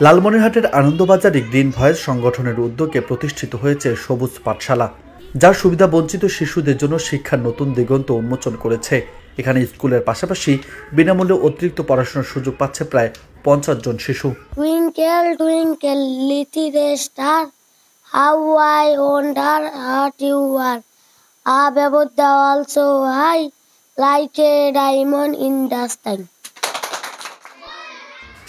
লালমনিরহাটের আনন্দবাজারে green voice সংগঠনের উদ্যোগে প্রতিষ্ঠিত হয়েছে সবুজ পাঠশালা, যার সুবিধা বঞ্চিত শিশুদের জন্য শিক্ষার নতুন দিগন্ত উন্মোচন করেছে। এখানে স্কুলের পাশাপাশি বিনামূল্যে অতিরিক্ত পড়াশোনার সুযোগ পাচ্ছে প্রায় 50 জন শিশু। Twinkle twinkle little star, how I wonder what you are, above the also high like a diamond in the sky।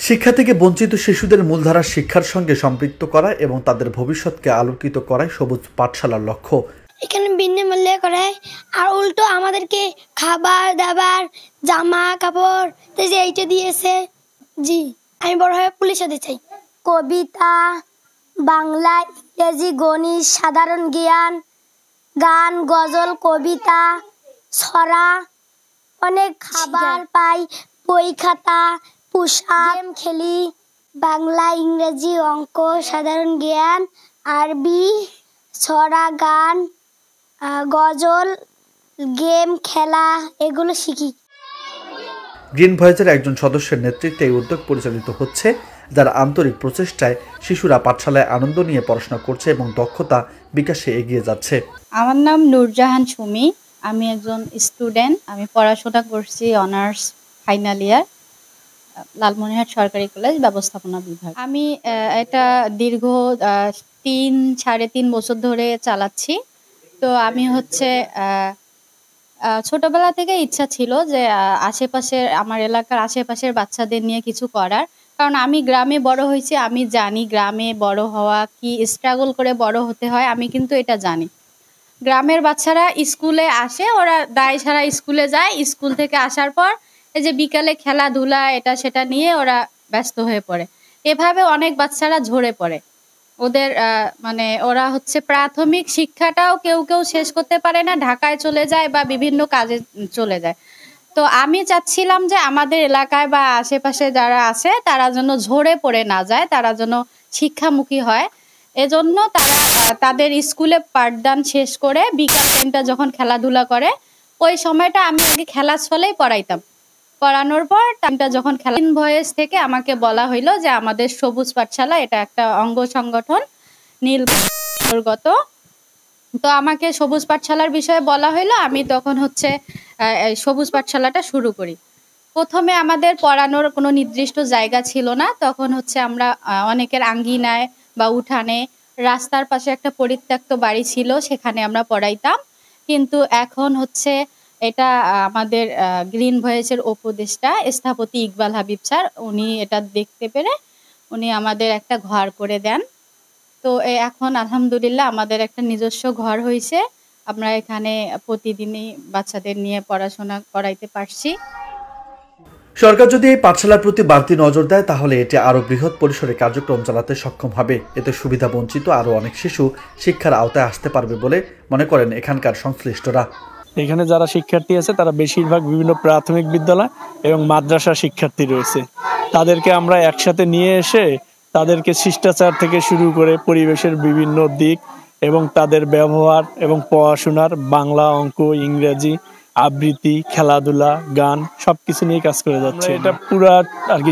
শিক্ষা থেকে বঞ্চিত শিশুদের মূলধারার শিক্ষার সঙ্গে সম্পৃক্ত করা এবং তাদের ভবিষ্যৎকে আলোকিত করাই সবুজ পাঠশালার লক্ষ্য। এখানে বিনামূল্যে করে আর উল্টো আমাদেরকে খাবার দাবার জামা কাপড় এইটা দিয়েছে। জি, আমি বড় হয়ে পুলিশ হতে চাই। কবিতা, বাংলা, ইংরেজি, গণিত, সাধারণ জ্ঞান, গান, গজল, কবিতা, ছড়া, অনেক খাবার পাই, বই খাতা, পোশাক, গেম খেলি, বাংলা, ইংরেজি, অঙ্ক, সাধারণ জ্ঞান, আরবি, ছড়া, গান, গজল, গেম খেলা এগুলো শিখি। গ্রিন ভয়েসের একজন সদস্যের নেতৃত্বে এই উদ্যোগ পরিচালিত হচ্ছে, যার আন্তরিক প্রচেষ্টায় শিশুরা পাঠশালায় আনন্দ নিয়ে পড়াশোনা করছে এবং দক্ষতা বিকাশে এগিয়ে যাচ্ছে। আমার নাম নূরজাহান সুমি, আমি একজন স্টুডেন্ট। আমি পড়াশোনা করছি অনার্স ফাইনাল ইয়ার, লালমনিরহাট সরকারি কলেজ ব্যবস্থাপনা বিভাগ। আমি এটা দীর্ঘ 3-3.5 বছর ধরে চালাচ্ছি। তো আমি ছোটবেলা থেকে ইচ্ছা ছিল যে আশেপাশের আমার এলাকার আশেপাশের বাচ্চাদের নিয়ে কিছু করার, কারণ আমি গ্রামে বড় হয়েছি, আমি জানি গ্রামে বড় হওয়া কি স্ট্রাগল করে বড় হতে হয়, আমি কিন্তু এটা জানি। গ্রামের বাচ্চারা স্কুলে আসে, ওরা দায় সারা স্কুলে যায়, স্কুল থেকে আসার পর এই যে বিকালে খেলাধুলা এটা সেটা নিয়ে ওরা ব্যস্ত হয়ে পড়ে। এভাবে অনেক বাচ্চারা ঝরে পড়ে। ওদের ওরা প্রাথমিক শিক্ষাটাও কেউ কেউ শেষ করতে পারে না, ঢাকায় চলে যায় বা বিভিন্ন কাজে চলে যায়। তো আমি চাচ্ছিলাম যে আমাদের এলাকায় বা আশেপাশে যারা আছে তারা যেন ঝরে পড়ে না যায়, তারা যেন শিক্ষামুখী হয়। এজন্য তারা তাদের স্কুলে পাঠদান শেষ করে বিকাল টাইমটা যখন খেলাধুলা করে, ওই সময়টা আমি আগে খেলার ছলেই পড়াইতাম। পড়ানোর পর টাইমটা যখন খেলা, গ্রিন ভয়েস থেকে আমাকে বলা হইলো যে আমাদের সবুজ পাঠশালা এটা একটা অঙ্গ সংগঠন নীলগত, তো আমাকে সবুজ পাঠশালার বিষয়ে বলা হইলো। আমি তখন সবুজ পাঠশালাটা শুরু করি। প্রথমে আমাদের পড়ানোর কোনো নির্দিষ্ট জায়গা ছিল না, তখন আমরা অনেকের আঙ্গিনায় বা উঠানে, রাস্তার পাশে একটা পরিত্যক্ত বাড়ি ছিল, সেখানে আমরা পড়াইতাম। কিন্তু এখন এটা আমাদের গ্রিন ভয়েসের উপদেষ্টা স্থপতি ইকবাল হাবিব স্যার, উনি এটা দেখতে পেরে উনি আমাদের একটা ঘর করে দেন। তো এখন আলহামদুলিল্লাহ আমাদের একটা নিজস্ব ঘর হয়েছে, আমরা এখানে প্রতিদিনই বাচ্চাদের নিয়ে পড়াশোনা করাইতে পারছি। সরকার যদি এই পাঠশালার প্রতি বাড়তি নজর দেয়, তাহলে এটি আরো বৃহৎ পরিসরে কার্যক্রম চালাতে সক্ষম হবে। এতে সুবিধা বঞ্চিত আরো অনেক শিশু শিক্ষার আওতায় আসতে পারবে বলে মনে করেন এখানকার সংশ্লিষ্টরা। এখানে যারা শিক্ষার্থী আছে তারা বেশিরভাগ বিভিন্ন প্রাথমিক বিদ্যালয় এবং মাদ্রাসা শিক্ষার্থী রয়েছে। তাদেরকে আমরা একসাথে নিয়ে এসে তাদেরকে শিষ্টাচার থেকে শুরু করে পরিবেশের বিভিন্ন দিক এবং তাদের ব্যবহার এবং পড়াশোনার বাংলা, অঙ্ক, ইংরেজি, আবৃত্তি, খেলাধুলা, গান সবকিছু নিয়ে কাজ করে যাচ্ছে। এটা পুরা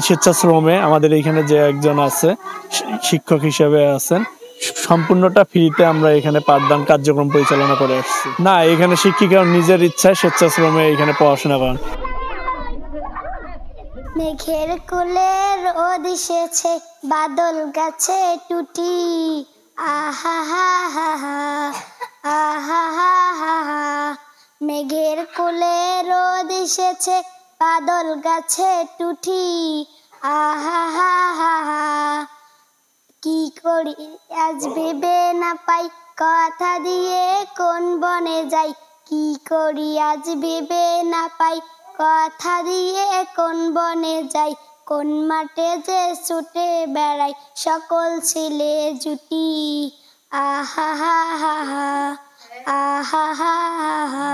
স্বেচ্ছাশ্রমে আমাদের এখানে যে একজন আছে শিক্ষক হিসেবে আছেন, সম্পূর্ণটা ফ্রিতে আমরা এখানে পাঠদান কার্যক্রম পরিচালনা করে আসছি। না, এখানে শিক্ষিকা নিজের ইচ্ছায় স্বেচ্ছাশ্রমে এখানে পড়াশোনা করেন। মেঘের কোলে রোদ এসেছে, বাদল গাছে টুটি, আহা হা হা হা, আহা হা হা হা। মেঘের কোলে রোদ এসেছে, বাদল গাছে টুটি, আহা হা হা হা। কি করি আজ ভেবে না পাই, কথা দিয়ে কোন বনে যাই, কি করি আজ ভেবে না পাই, কথা দিয়ে কোন বনে যাই, কোন মাঠে যে ছুটে বেড়াই, সকল ছেলে জুটি, আহা হা হা হা, আহা হা হা হা।